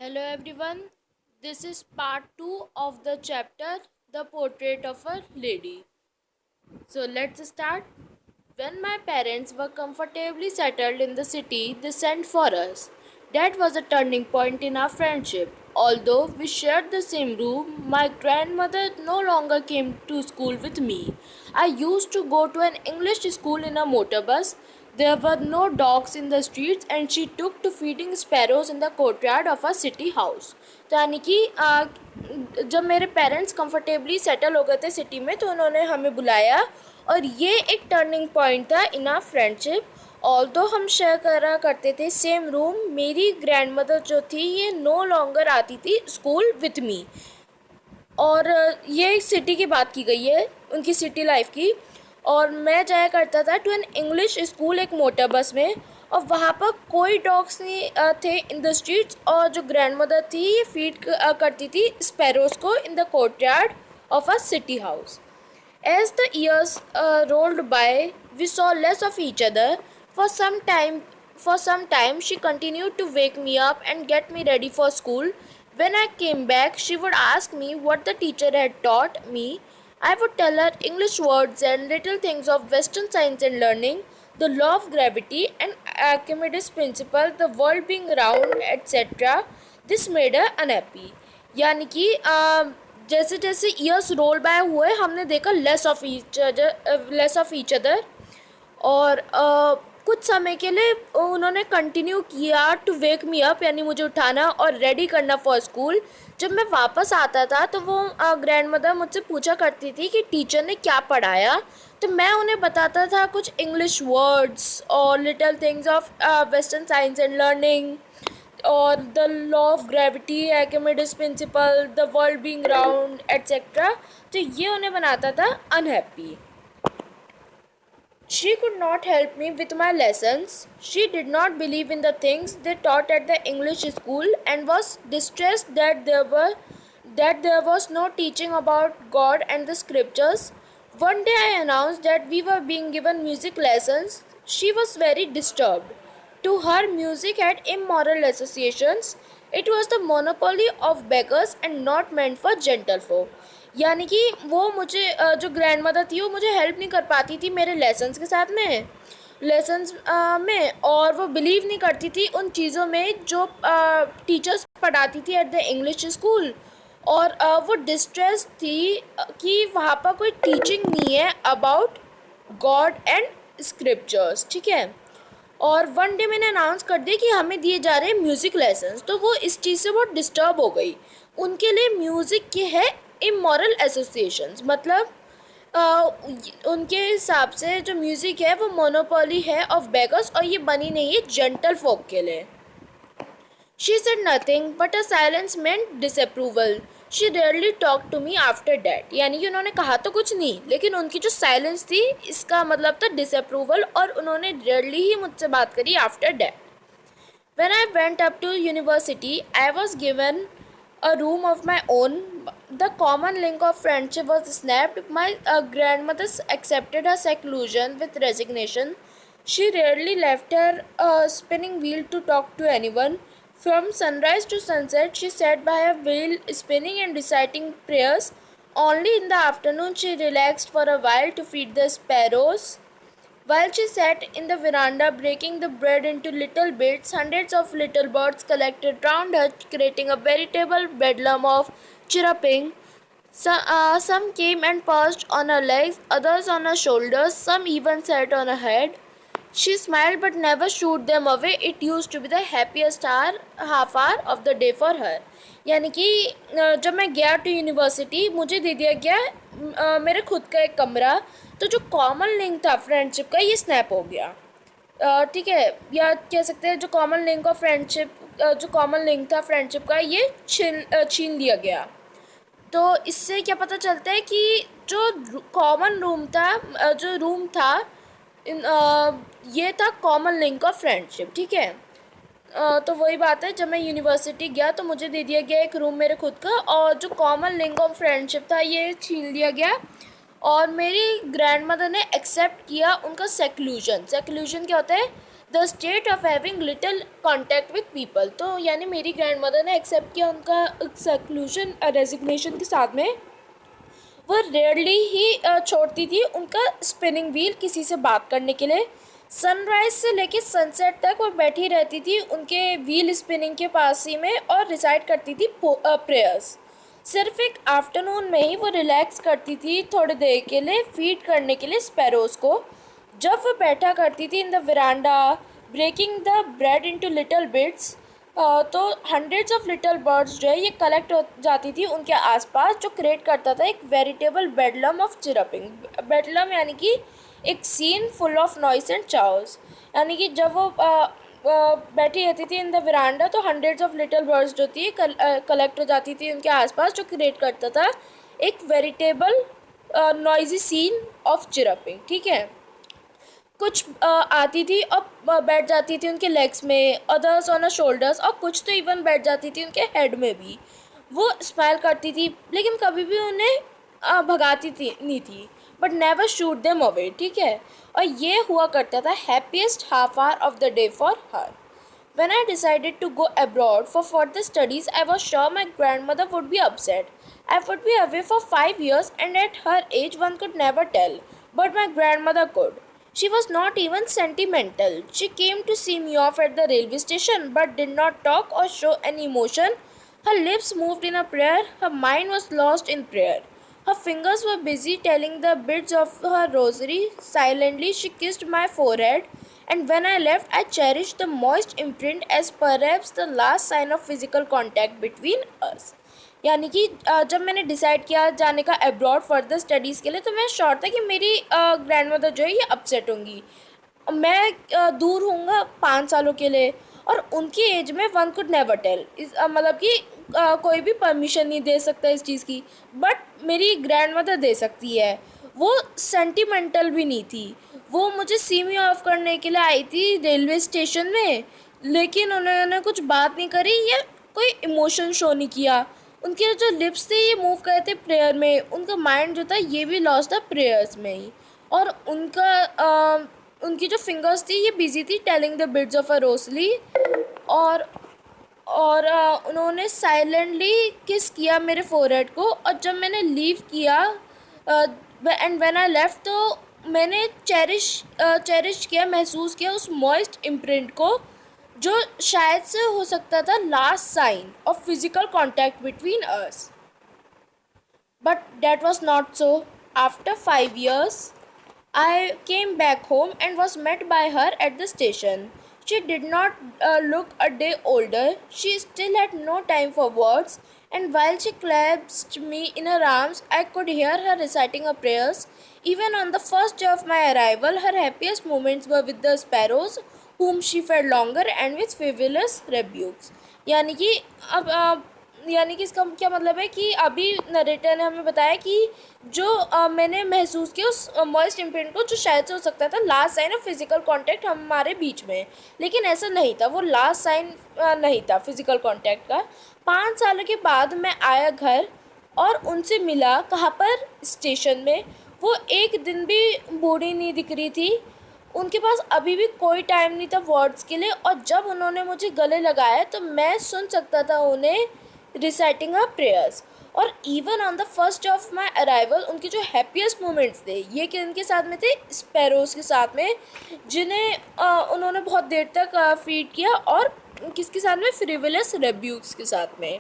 Hello everyone, this is part 2 of the chapter The Portrait of a Lady. So let's start. When my parents were comfortably settled in the city, they sent for us. That was a turning point in our friendship. Although we shared the same room, my grandmother no longer came to school with me. I used to go to an English school in a motor bus. There were no dogs in the streets and she took to feeding sparrows in the courtyard of a city house. तो यानी कि जब मेरे parents comfortably settle हो गए थे city में तो उन्होंने हमें बुलाया और ये एक टर्निंग पॉइंट था इन आवर फ्रेंडशिप। ऑल्दो हम शेयर करा करते थे सेम रूम, मेरी ग्रैंडमदर जो थी ये नो लॉन्गर आती थी स्कूल विथ मी। और ये सिटी की बात की गई है, उनकी सिटी लाइफ की। और मैं जाया करता था टू एन इंग्लिश स्कूल एक मोटर बस में, और वहाँ पर कोई डॉग्स नहीं थे इन द स्ट्रीट्स। और जो ग्रैंड मदर थी ये फीड करती थी स्पैरोज को in the courtyard of a city house. As the years rolled by, we saw less of each other. For some time, for some time, she continued to wake me up and get me ready for school. When I came back, she would ask me what the teacher had taught me. I would tell her English words and little things of Western science and learning, the law of gravity and Archimedes principle, the world being round, etc. This made her unhappy. यानी कि जैसे जैसे years role bye हुए हमने देखा less of each other. और कुछ समय के लिए उन्होंने कंटिन्यू किया टू वेक मी अप, यानी मुझे उठाना और रेडी करना फॉर स्कूल। जब मैं वापस आता था तो वो ग्रैंड मदर मुझसे पूछा करती थी कि टीचर ने क्या पढ़ाया। तो मैं उन्हें बताता था कुछ इंग्लिश वर्ड्स और little things of western science and learning और the law of gravity, Archimedes principle, the world being round etcetera. तो ये उन्हें बनाता था unhappy. She could not help me with my lessons. She did not believe in the things they taught at the English school and was distressed that there was no teaching about God and the scriptures. One day I announced that we were being given music lessons. She was very disturbed. To her, music had immoral associations. It was the monopoly of beggars and not meant for gentlefolk. यानी कि वो मुझे जो grand mother थी वो मुझे help नहीं कर पाती थी मेरे लेसन्स के साथ में, लेसन्स में। और वो बिलीव नहीं करती थी उन चीज़ों में जो टीचर्स पढ़ाती थी एट द इंग्लिश स्कूल। और वो डिस्ट्रेस थी कि वहाँ पर कोई टीचिंग नहीं है अबाउट गॉड एंड स्क्रिप्चर्स, ठीक है। और वन डे मैंने अनाउंस कर दिया कि हमें दिए जा रहे हैं म्यूज़िक लेसन्स, तो वो इस चीज़ से बहुत डिस्टर्ब हो गई। उनके लिए म्यूज़िक के है इमोरल एसोसिएशंस, मतलब उनके हिसाब से जो म्यूज़िक है वो मोनोपोली है ऑफ बेगर्स और ये बनी नहीं है जेंटल फोक के लिए। She said nothing, but her silence meant disapproval. She rarely talked to me after that. यानी कि उन्होंने कहा तो कुछ नहीं, लेकिन उनकी जो साइलेंस थी इसका मतलब था डिसअप्रूवल, और उन्होंने रेयरली ही मुझसे बात करी after that. When I went up to university, I was given a room of my own. The common link of friendship was snapped. My grandmother accepted her seclusion with resignation. She rarely left her spinning wheel to talk to anyone. From sunrise to sunset, she sat by her wheel, spinning and reciting prayers. Only in the afternoon, she relaxed for a while to feed the sparrows. While she sat in the veranda breaking the bread into little bits, hundreds of little birds collected round her, creating a veritable bedlam of chirruping. Some came and perched on her legs, others on her shoulders, some even sat on her head. She smiled but never shooed them away. It used to be the happiest half hour of the day for her. यानी कि जब मैं गया to university मुझे दे दिया गया मेरे खुद का एक कमरा, तो जो कॉमन लिंक था फ्रेंडशिप का ये स्नैप हो गया, ठीक है। या कह सकते हैं जो कॉमन लिंक ऑफ फ्रेंडशिप जो कॉमन लिंक था फ्रेंडशिप का ये छीन लिया गया। तो इससे क्या पता चलता है कि जो कॉमन रूम था ये था कॉमन लिंक ऑफ फ्रेंडशिप, ठीक है। तो वही बात है, जब मैं यूनिवर्सिटी गया तो मुझे दे दिया गया एक रूम मेरे खुद का, और जो कॉमन लिंक ऑफ फ्रेंडशिप था ये छीन लिया गया। और मेरी ग्रैंड मदर ने एक्सेप्ट किया उनका सेक्लूजन। सेक्लूजन क्या होता है? The state of having little contact with people. तो यानी मेरी ग्रैंड मदर ने एक्सेप्ट किया उनका सेक्लूशन रेजिग्नेशन के साथ में। वो रेयरली ही छोड़ती थी उनका स्पिनिंग व्हील किसी से बात करने के लिए। सनराइज से लेके सनसेट तक वो बैठी रहती थी उनके व्हील स्पिनिंग के पास ही में और रिसाइट करती थी प्रेयर्स। सिर्फ एक आफ्टरनून में ही वो रिलैक्स करती थी थोड़ी देर के लिए फीड करने के लिए स्पैरोज़ को। जब वो बैठा करती थी in the veranda breaking the bread into little bits, तो हंड्रेड्स ऑफ लिटिल बर्ड्स जो है ये कलेक्ट हो जाती थी उनके आसपास, जो क्रिएट करता था एक veritable bedlam of chirping. Bedlam यानी कि एक scene full of noise and chaos. यानी कि जब वो बैठी रहती थी इन द वरांडा तो हंड्रेड्स ऑफ लिटिल बर्ड्स जो थी कलेक्ट हो जाती थी उनके आसपास, जो क्रिएट करता था एक veritable noisy scene of chirping. ठीक है, कुछ आती थी और बैठ जाती थी उनके लेग्स में, अदर्स ऑन अ शोल्डर्स, और कुछ तो इवन बैठ जाती थी उनके हेड में भी। वो स्माइल करती थी लेकिन कभी भी उन्हें भगाती थी नहीं थी, but never shoot them away. ठीक है, और ये हुआ करता था happiest half hour of the day for her. When I decided to go abroad for further studies, I was sure my grandmother would be upset. I would be away for 5 years, and at her age, one could never tell. But my grandmother could. She was not even sentimental. She came to see me off at the railway station, but did not talk or show any emotion. Her lips moved in a prayer, her mind was lost in prayer. Her fingers were busy telling the beads of her rosary. Silently, she kissed my forehead, and when I left, I cherished the moist imprint as perhaps the last sign of physical contact between us. यानी कि जब मैंने decide किया जाने का abroad further studies के लिए, तो मैं श्योर था कि मेरी ग्रैंड मदर जो है ये अपसेट होंगी। मैं दूर हूँगा 5 सालों के लिए, और उनकी एज में वन कुड नेवर टेल, इस मतलब कि कोई भी परमिशन नहीं दे सकता इस चीज़ की, बट मेरी ग्रैंड मदर दे सकती है। वो सेंटिमेंटल भी नहीं थी। वो मुझे सी मी ऑफ करने के लिए आई थी रेलवे स्टेशन में, लेकिन उन्होंने कुछ बात नहीं करी या कोई इमोशन शो नहीं किया। उनके जो लिप्स थे ये मूव करे थे प्रेयर में, उनका माइंड जो था ये भी लॉस्ट था प्रेयर्स में ही, और उनकी जो फिंगर्स थी ये बिजी थी telling the bits of a rosary. और उन्होंने साइलेंटली किस किया मेरे फोरहेड को, और जब मैंने लीव किया एंड व्हेन आई लेफ्ट, तो मैंने चेरिश किया, महसूस किया उस मॉइस्ट इम्प्रिंट को, जो शायद से हो सकता था last sign of physical contact between us. But that was not so. After 5 years, I came back home and was met by her at the station. She did not look a day older. She still had no time for words, and while she clasped me in her arms, I could hear her reciting her prayers. Even on the first day of my arrival, her happiest moments were with the sparrows, whom she fed longer, and with frivolous rebukes. यानी कि अब यानी कि इसका क्या मतलब है कि अभी नरेटर ने हमें बताया कि जो मैंने महसूस किया उस मॉइस्ट इम्प्रिंट को, जो शायद से हो सकता था last sign of physical contact हमारे बीच में, लेकिन ऐसा नहीं था, वो लास्ट साइन नहीं था फिजिकल कांटेक्ट का। 5 सालों के बाद मैं आया घर और उनसे मिला। कहाँ पर? स्टेशन में। वो एक दिन भी बूढ़ी नहीं दिख रही थी, उनके पास अभी भी कोई टाइम नहीं था वर्ड्स के लिए, और जब उन्होंने मुझे गले लगाया तो मैं सुन सकता था उन्हें रिसाइटिंग हर प्रेयर्स। और even on the first day of my arrival, उनके जो हैप्पीएस्ट मोमेंट्स थे ये कि उनके साथ में थे स्पैरोज़ के साथ में, जिन्हें उन्होंने बहुत देर तक फीड किया, और किसके साथ में? फ्रिवलस रेब्यूक्स के साथ में।